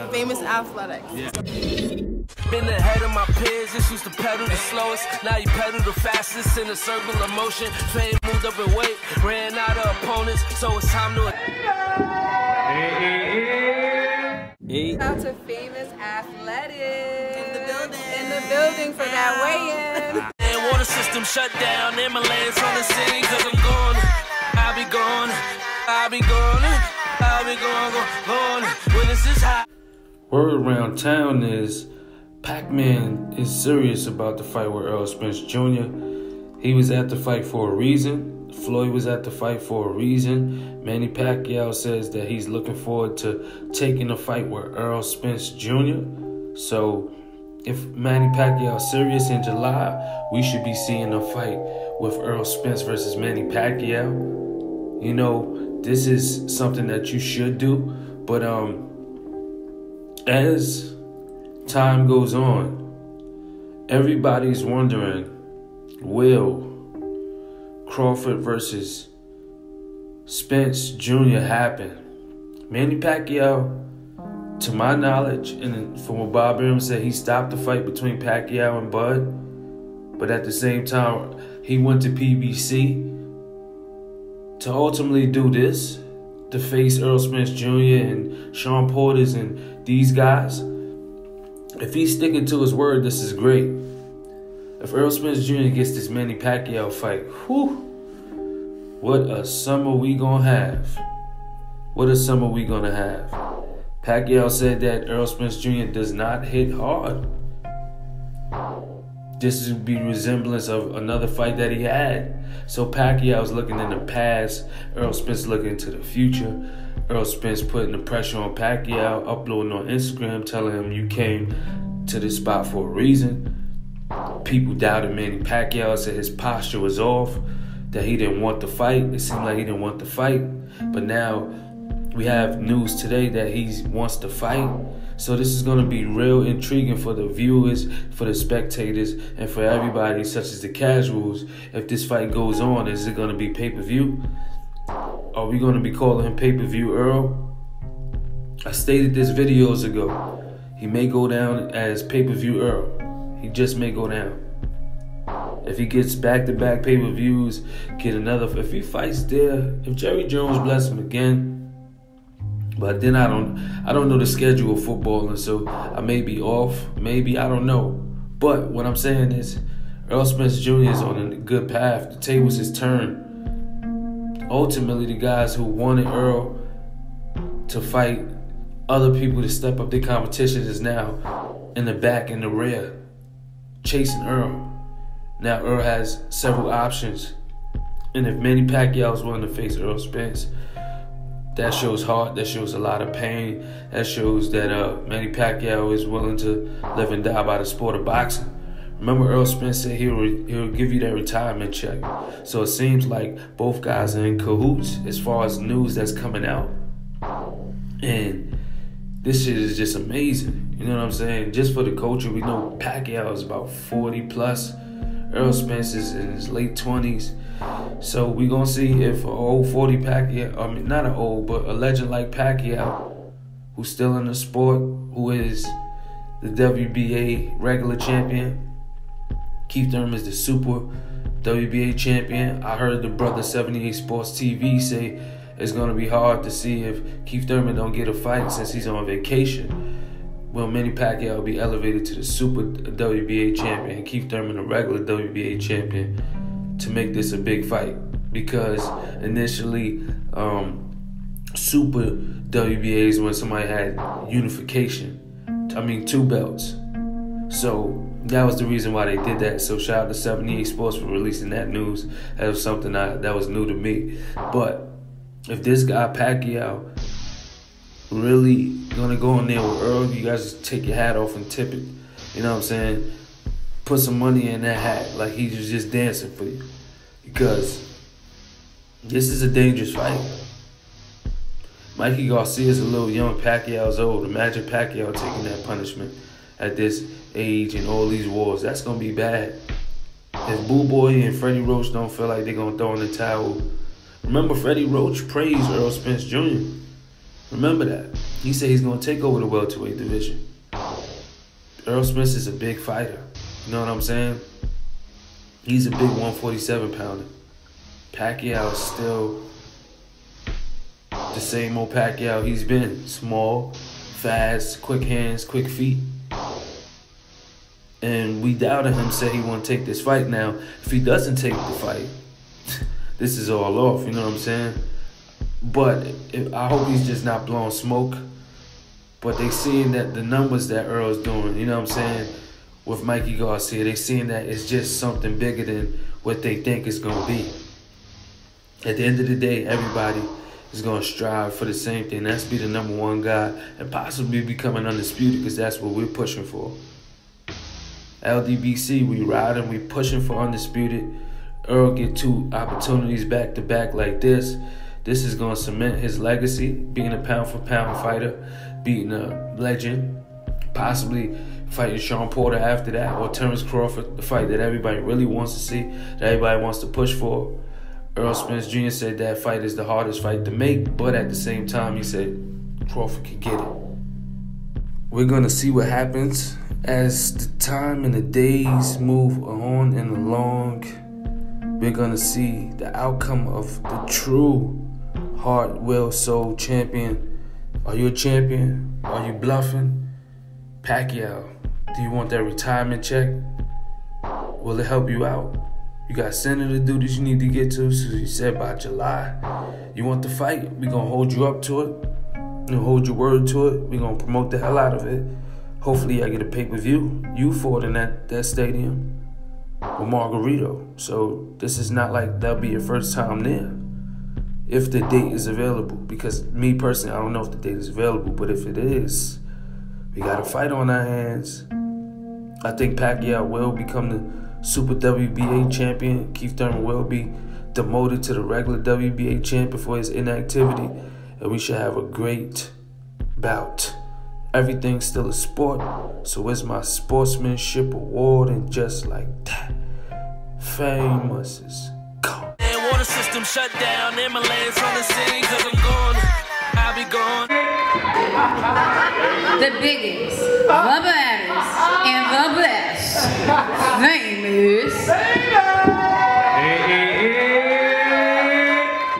Famous Athletics. Yeah. Been ahead of my peers, just used to pedal the slowest. Now you pedal the fastest in a circle of motion. Fame moved up in weight, ran out of opponents, so it's time to. Shout out to Famous Athletics. In the building for that weigh-in. And water system shut down, ambulance on the scene, cause I'm gone. I'll be gone, I'll be gone, I'll be gone, when this is hot. Word around town is Pac-Man is serious about the fight with Errol Spence Jr. He was at the fight for a reason. Floyd was at the fight for a reason. Manny Pacquiao says that he's looking forward to taking a fight with Errol Spence Jr. So if Manny Pacquiao is serious in July, we should be seeing a fight with Errol Spence versus Manny Pacquiao. You know, this is something that you should do, but as time goes on, everybody's wondering, will Crawford versus Spence Jr. happen? Manny Pacquiao, to my knowledge, and from what Bob Arum said, he stopped the fight between Pacquiao and Bud. But at the same time, he went to PBC to ultimately do this, to face Errol Spence Jr. and Sean Porter's and these guys. If he's sticking to his word, this is great. If Errol Spence Jr. gets this Manny Pacquiao fight, whew, what a summer we gonna have. What a summer we gonna have. Pacquiao said that Errol Spence Jr. does not hit hard. This would be resemblance of another fight that he had. So Pacquiao's looking in the past, Errol Spence looking into the future. Errol Spence putting the pressure on Pacquiao, uploading on Instagram, telling him you came to this spot for a reason. People doubted Manny Pacquiao, said his posture was off, that he didn't want the fight. It seemed like he didn't want the fight. But now we have news today that he wants to fight. So this is going to be real intriguing for the viewers, for the spectators, and for everybody such as the casuals. If this fight goes on, is it going to be pay-per-view? Are we going to be calling him pay-per-view Earl? I stated this videos ago. He may go down as pay-per-view Earl. He just may go down. If he gets back-to-back pay-per-views, get another. If he fights there, if Jerry Jones bless him again. But then I don't know the schedule of football, and so I may be off. Maybe, I don't know. But what I'm saying is, Errol Spence Jr. is on a good path. The tables is turned. Ultimately, the guys who wanted Earl to fight other people to step up their competition is now in the back, in the rear, chasing Earl. Now Earl has several options. And if Manny Pacquiao is willing to face Errol Spence, that shows heart, that shows a lot of pain. That shows that Manny Pacquiao is willing to live and die by the sport of boxing. Remember, Errol Spence said he'll give you that retirement check. So it seems like both guys are in cahoots as far as news that's coming out. And this shit is just amazing. You know what I'm saying? Just for the culture, we know Pacquiao is about 40 plus. Errol Spence is in his late 20s. So we're going to see if an old 40 Pacquiao, I mean, not an old, but a legend like Pacquiao, who's still in the sport, who is the WBA regular champion. Keith Thurman is the super WBA champion. I heard the brother 78 Sports TV say it's going to be hard to see if Keith Thurman don't get a fight since he's on vacation. Will Manny Pacquiao will be elevated to the super WBA champion and Keith Thurman the regular WBA champion to make this a big fight, because initially super WBA is when somebody had unification. I mean, 2 belts. So that was the reason why they did that. So shout out to 78 Sports for releasing that news. That was something that was new to me. But if this guy Pacquiao really gonna go in there with Earl, you guys just take your hat off and tip it. You know what I'm saying? Put some money in that hat like he was just dancing for you. Because this is a dangerous fight. Mikey Garcia's a little young, Pacquiao's old. Imagine Pacquiao taking that punishment at this age and all these wars. That's going to be bad. If Boo Boy and Freddie Roach don't feel like they're going to throw in the towel. Remember, Freddie Roach praised Errol Spence Jr. Remember that. He said he's going to take over the welterweight division. Errol Spence is a big fighter. You know what I'm saying? He's a big 147 pounder. Pacquiao is still the same old Pacquiao he's been. Small, fast, quick hands, quick feet. And we doubted him, said he wouldn't take this fight. Now, if he doesn't take the fight, this is all off, you know what I'm saying? But I hope he's just not blowing smoke. But they seeing that the numbers that Earl's doing, you know what I'm saying, with Mikey Garcia, they seeing that it's just something bigger than what they think it's going to be. At the end of the day, everybody is going to strive for the same thing. That's be the #1 guy and possibly becoming undisputed, because that's what we're pushing for. LDBC, we riding, we pushing for undisputed. Earl get 2 opportunities back to back like this. This is going to cement his legacy, being a pound-for-pound fighter, beating a legend, possibly fighting Sean Porter after that, or Terrence Crawford, the fight that everybody really wants to see, that everybody wants to push for. Errol Spence Jr. said that fight is the hardest fight to make, but at the same time, he said Crawford can get it. We're going to see what happens as the time and the days move on and along. We're going to see the outcome of the true heart, will, soul champion. Are you a champion? Are you bluffing? Pacquiao, do you want that retirement check? Will it help you out? You got senator duties you need to get to, so you said by July. You want the fight? We're going to hold you up to it. We'll hold your word to it. We're going to promote the hell out of it. Hopefully I get a pay-per-view. You fought in that stadium with Margarito. So this is not like that'll be your first time there, if the date is available. Because me personally, I don't know if the date is available, but if it is, we got a fight on our hands. I think Pacquiao will become the Super WBA champion. Keith Thurman will be demoted to the regular WBA champion for his inactivity. And we should have a great bout. Everything's still a sport, so it's my sportsmanship award, and just like that, Famous is gone. And water system shut down, ambulance on the scene, cause I'm gone, I'll be gone. The biggest, the baddest, and the best, Famous.